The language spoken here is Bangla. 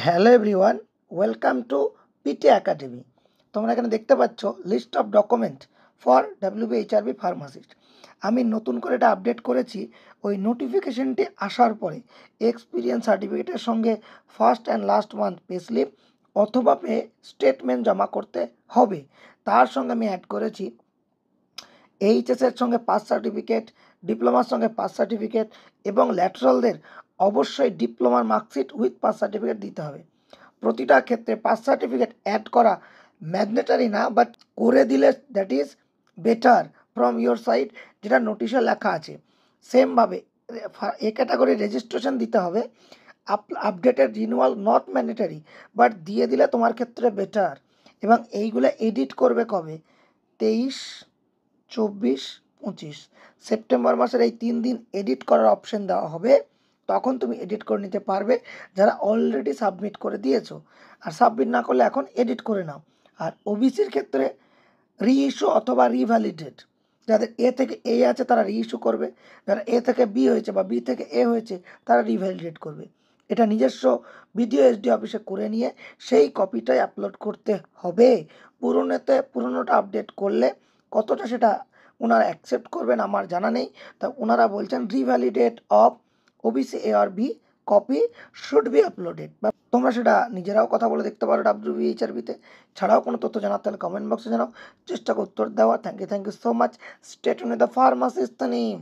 Hello everyone, welcome to PT academy. তোমরা এখানে দেখতে পাচ্ছ list of document for WBHRB pharmacist. আমি নতুন করে এটা আপডেট করেছি। ওই নোটিফিকেশনটি আসার পরে এক্সপিরিয়েন্স সার্টিফিকেটের সঙ্গে first and last month pay slip অথবা পে স্টেটমেন্ট জমা করতে হবে। তার সঙ্গে আমি অ্যাড করেছি এইচএসের সঙ্গে পাস সার্টিফিকেট, ডিপ্লোমার সঙ্গে পাস সার্টিফিকেট এবং ল্যাটারালদের অবশ্যই ডিপ্লোমার মার্কশিট উইথ পাস সার্টিফিকেট দিতে হবে। প্রতিটা ক্ষেত্রে পাস সার্টিফিকেট অ্যাড করা ম্যান্ডেটারি না, বাট করে দিলে that is better from your side, যেটা নোটিশে লেখা আছে। সেমভাবে এ ক্যাটাগরি রেজিস্ট্রেশন দিতে হবে। Updated renewal not mandatory, but দিয়ে দিলে তোমার ক্ষেত্রে বেটার। এবং এইগুলো এডিট করবে কবে? 23, 24, 25 সেপ্টেম্বর মাসের এই 3 দিন এডিট করার অপশন দেওয়া হবে। তখন তুমি এডিট করে নিতে পারবে যারা অলরেডি সাবমিট করে দিয়েছো। আর সাবমিট না করলে এখন এডিট করে নাও। আর ওবিসির ক্ষেত্রে রিইস্যু অথবা রিভ্যালিডেট, যাদের এ থেকে এ আছে তারা রিইস্যু করবে, যারা এ থেকে বি হয়েছে বা বি থেকে এ হয়েছে তারা রিভ্যালিডেট করবে। এটা নিজস্ব বিডিও এসডি অফিসে করে নিয়ে সেই কপিটাই আপলোড করতে হবে। পুরনোটা আপডেট করলে কতটা সেটা ওনারা অ্যাকসেপ্ট করবেন আমার জানা নেই। তা ওনারা বলছেন রিভ্যালিডেট অফ ওবিসি এ আর B copy should be uploaded. বা তোমরা সেটা নিজেরাও কথা বলে দেখতে পারো ডাব্লিউবিএইচআরবিতে। ছাড়াও কোনো তথ্য জানার তাহলে কমেন্ট বক্সে জানাও, চেষ্টা করে উত্তর দেওয়া। Thank you so much. Stay tune with the pharmacist name.